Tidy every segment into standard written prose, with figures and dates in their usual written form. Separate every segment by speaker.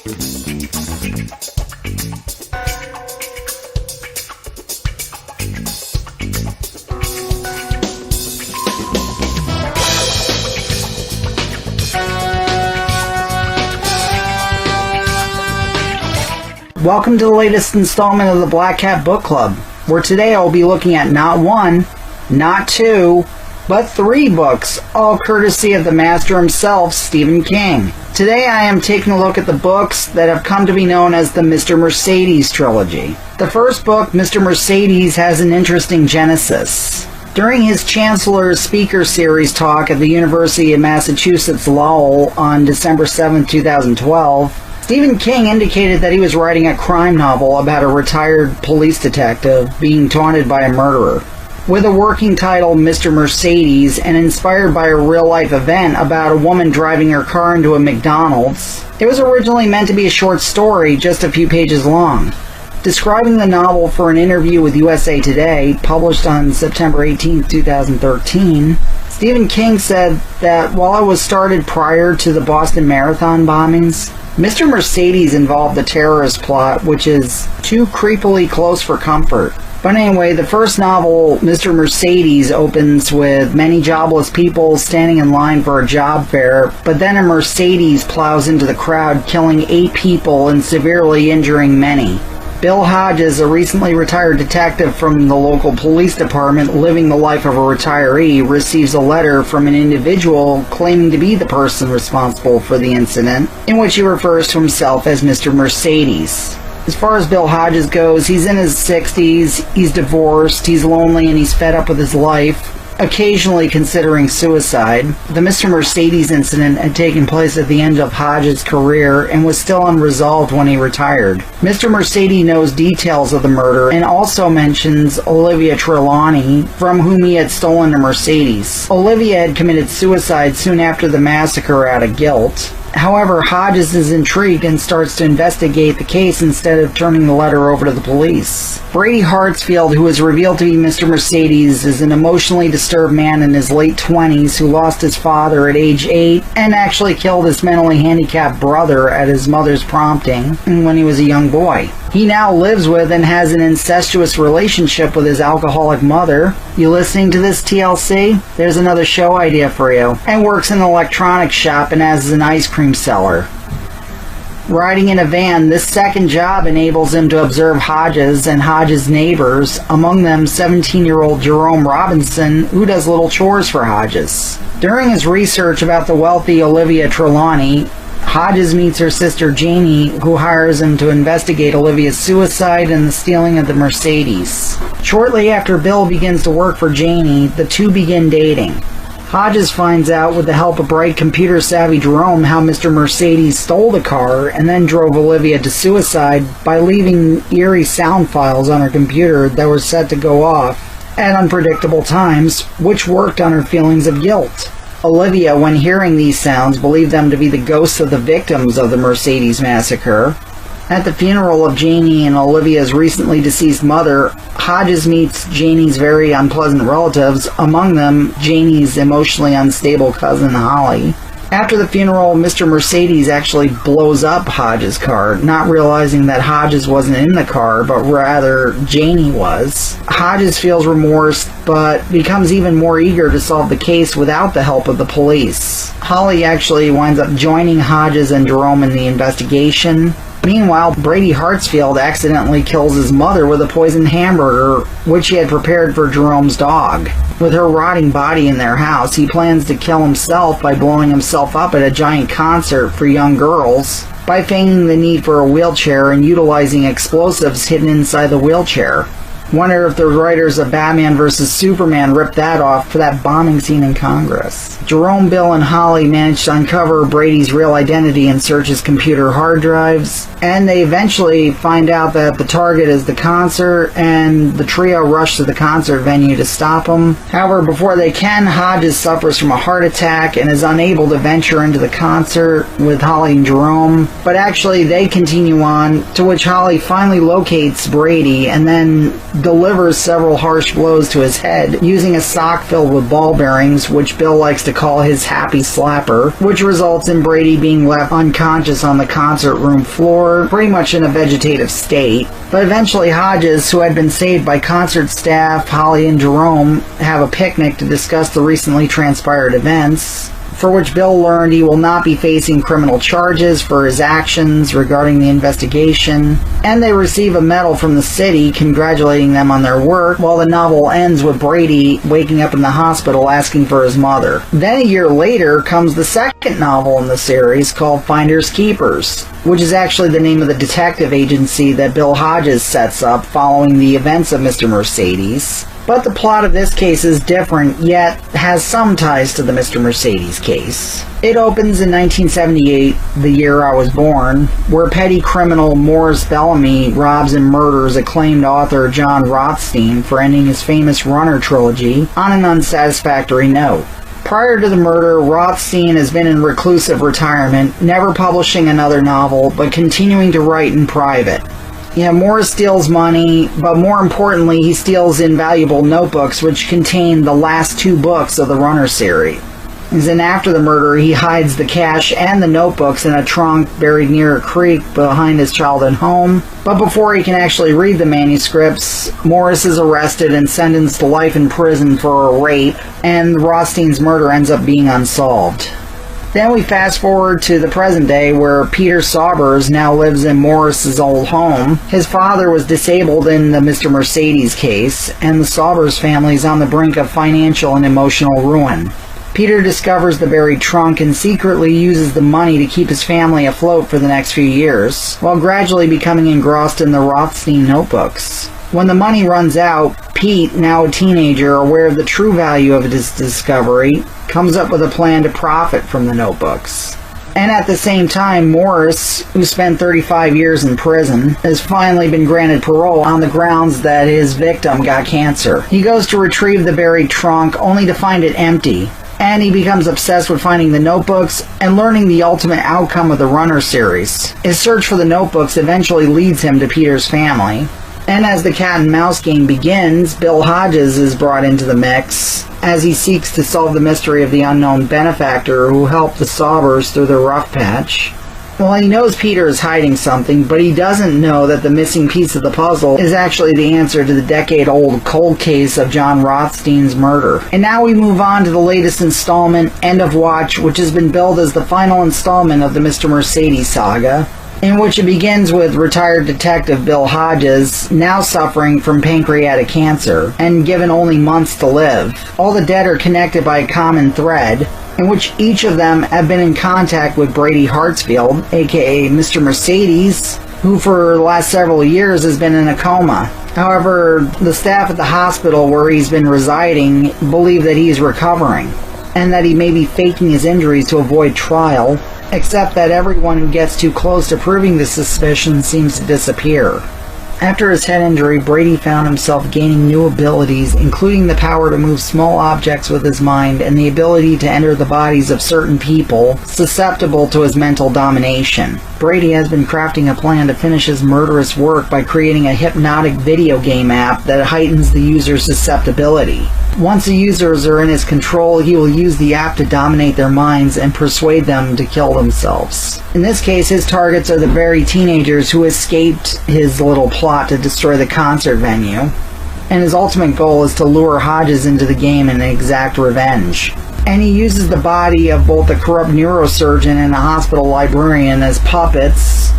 Speaker 1: Welcome to the latest installment of the Black Cat Book Club, where today I'll be looking at not one, not two, but 3 books, all courtesy of the master himself, Stephen King. Today I am taking a look at the books that have come to be known as the Mr. Mercedes Trilogy. The first book, Mr. Mercedes, has an interesting genesis. During his Chancellor's Speaker Series talk at the University of Massachusetts Lowell on December 7, 2012, Stephen King indicated that he was writing a crime novel about a retired police detective being taunted by a murderer. With a working title, Mr. Mercedes, and inspired by a real-life event about a woman driving her car into a McDonald's, it was originally meant to be a short story just a few pages long. Describing the novel for an interview with USA Today, published on September 18, 2013, Stephen King said that while it was started prior to the Boston Marathon bombings, Mr. Mercedes involved a terrorist plot which is too creepily close for comfort. But anyway, the first novel, Mr. Mercedes, opens with many jobless people standing in line for a job fair, but then a Mercedes plows into the crowd, killing 8 people and severely injuring many. Bill.Hodges, a recently retired detective from the local police department living the life of a retiree, receives a letter from an individual claiming to be the person responsible for the incident, in which he refers to himself as Mr. Mercedes. As far as Bill.Hodges goes, he's in his 60s, he's divorced, he's lonely, and he's fed up with his life, occasionally considering suicide. The Mr. Mercedes incident had taken place at the end of Hodges' career and was still unresolved when he retired. Mr. Mercedes knows details of the murder and also mentions Olivia Trilogy, from whom he had stolen a Mercedes. Olivia had committed suicide soon after the massacre out of guilt. However, Hodges is intrigued and starts to investigate the case instead of turning the letter over to the police. Brady Hartsfield, who is revealed to be Mr. Mercedes, is an emotionally disturbed man in his late 20s who lost his father at age 8 and actually killed his mentally handicapped brother at his mother's prompting when he was a young boy. He now lives with and has an incestuous relationship with his alcoholic mother. You listening to this, TLC? There's another show idea for you. And works in an electronics shop and has an ice cream seller. Riding in a van, this second job enables him to observe Hodges and Hodges' neighbors, among them 17-year-old Jerome Robinson, who does little chores for Hodges. During his research about the wealthy Olivia Trilogy, Hodges meets her sister Janie, who hires him to investigate Olivia's suicide and the stealing of the Mercedes. Shortly after Bill begins to work for Janie, the two begin dating. Hodges finds out, with the help of bright computer-savvy Jerome, how Mr. Mercedes stole the car and then drove Olivia to suicide by leaving eerie sound files on her computer that were set to go off at unpredictable times, which worked on her feelings of guilt. Olivia, when hearing these sounds, believed them to be the ghosts of the victims of the Mercedes massacre. At the funeral of Janie and Olivia's recently deceased mother, Hodges meets Janie's very unpleasant relatives, among them Janie's emotionally unstable cousin Holly. After the funeral, Mr. Mercedes actually blows up Hodges' car, not realizing that Hodges wasn't in the car, but rather Janie was. Hodges feels remorse, but becomes even more eager to solve the case without the help of the police. Holly actually winds up joining Hodges and Jerome in the investigation. Meanwhile, Brady Hartsfield accidentally kills his mother with a poisoned hamburger, which he had prepared for Jerome's dog. With her rotting body in their house, he plans to kill himself by blowing himself up at a giant concert for young girls, by feigning the need for a wheelchair and utilizing explosives hidden inside the wheelchair. Wonder if the writers of Batman vs. Superman ripped that off for that bombing scene in Congress. Jerome, Bill, and Holly manage to uncover Brady's real identity and search his computer hard drives, and they eventually find out that the target is the concert, and the trio rush to the concert venue to stop him. However, before they can, Hodges suffers from a heart attack and is unable to venture into the concert with Holly and Jerome, but actually they continue on, to which Holly finally locates Brady, and then delivers several harsh blows to his head using a sock filled with ball bearings, which Bill likes to call his happy slapper, which results in Brady being left unconscious on the concert room floor, pretty much in a vegetative state. But eventually Hodges, who had been saved by concert staff Holly and Jerome, have a picnic to discuss the recently transpired events, for which Bill learned he will not be facing criminal charges for his actions regarding the investigation, and they receive a medal from the city congratulating them on their work, while the novel ends with Brady waking up in the hospital asking for his mother. Then a year later comes the second novel in the series called Finders Keepers, which is actually the name of the detective agency that Bill.Hodges sets up following the events of Mr. Mercedes. But the plot of this case is different, yet has some ties to the Mr. Mercedes case. It opens in 1978, the year I was born, where petty criminal Morris Bellamy robs and murders acclaimed author John Rothstein for ending his famous Runner trilogy on an unsatisfactory note. Prior to the murder, Rothstein has been in reclusive retirement, never publishing another novel, but continuing to write in private. Morris steals money, but more importantly, he steals invaluable notebooks which contain the last two books of the Runner series. And after the murder, he hides the cash and the notebooks in a trunk buried near a creek behind his childhood home. But before he can actually read the manuscripts, Morris is arrested and sentenced to life in prison for a rape, and Rothstein's murder ends up being unsolved. Then we fast forward to the present day, where Peter Saubers now lives in Morris's old home. His father was disabled in the Mr. Mercedes case, and the Saubers family is on the brink of financial and emotional ruin. Peter discovers the buried trunk and secretly uses the money to keep his family afloat for the next few years, while gradually becoming engrossed in the Rothstein notebooks. When the money runs out, Pete, now a teenager aware of the true value of his discovery, comes up with a plan to profit from the notebooks. And at the same time, Morris, who spent 35 years in prison, has finally been granted parole on the grounds that his victim got cancer. He goes to retrieve the buried trunk only to find it empty, and he becomes obsessed with finding the notebooks and learning the ultimate outcome of the Runner series. His search for the notebooks eventually leads him to Peter's family. And as the cat and mouse game begins, Bill.Hodges is brought into the mix as he seeks to solve the mystery of the unknown benefactor who helped the Saubers through their rough patch. Well, he knows Peter is hiding something, but he doesn't know that the missing piece of the puzzle is actually the answer to the decade-old cold case of John Rothstein's murder. And now we move on to the latest installment, End of Watch, which has been billed as the final installment of the Mr. Mercedes saga, in which it begins with retired detective Bill.Hodges, now suffering from pancreatic cancer, and given only months to live. All the dead are connected by a common thread, in which each of them have been in contact with Brady Hartsfield, aka Mr. Mercedes, who for the last several years has been in a coma. However, the staff at the hospital where he's been residing believe that he's recovering, and that he may be faking his injuries to avoid trial, except that everyone who gets too close to proving the suspicion seems to disappear. After his head injury, Brady found himself gaining new abilities, including the power to move small objects with his mind and the ability to enter the bodies of certain people susceptible to his mental domination. Brady has been crafting a plan to finish his murderous work by creating a hypnotic video game app that heightens the user's susceptibility. Once the users are in his control, he will use the app to dominate their minds and persuade them to kill themselves. In this case, his targets are the very teenagers who escaped his little plot to destroy the concert venue, and his ultimate goal is to lure Hodges into the game and exact revenge. And he uses the body of both a corrupt neurosurgeon and a hospital librarian as puppets,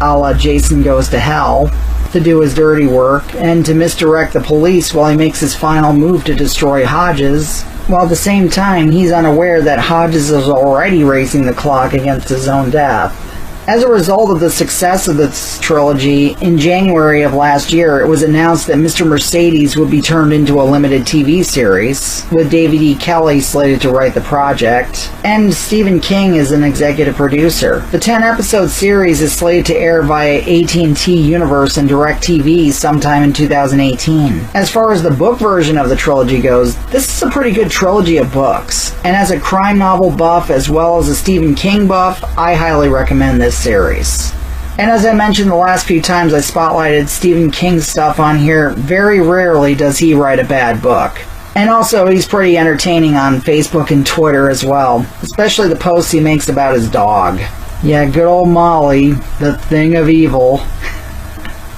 Speaker 1: a la Jason Goes to Hell, to do his dirty work and to misdirect the police while he makes his final move to destroy Hodges, while at the same time he's unaware that Hodges is already racing the clock against his own death. As a result of the success of this trilogy, in January of last year, it was announced that Mr. Mercedes would be turned into a limited TV series, with David E. Kelley slated to write the project, and Stephen King is an executive producer. The 10-episode series is slated to air via AT&T Universe and DirecTV sometime in 2018. As far as the book version of the trilogy goes, this is a pretty good trilogy of books, and as a crime novel buff as well as a Stephen King buff, I highly recommend this series. And as I mentioned the last few times I spotlighted Stephen King stuff on here, very rarely does he write a bad book. And also, he's pretty entertaining on Facebook and Twitter as well, especially the posts he makes about his dog. Yeah, good old Molly, the thing of evil.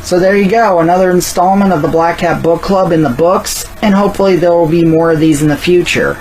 Speaker 1: So there you go, another installment of the Black Cat Book Club in the books, and hopefully there will be more of these in the future.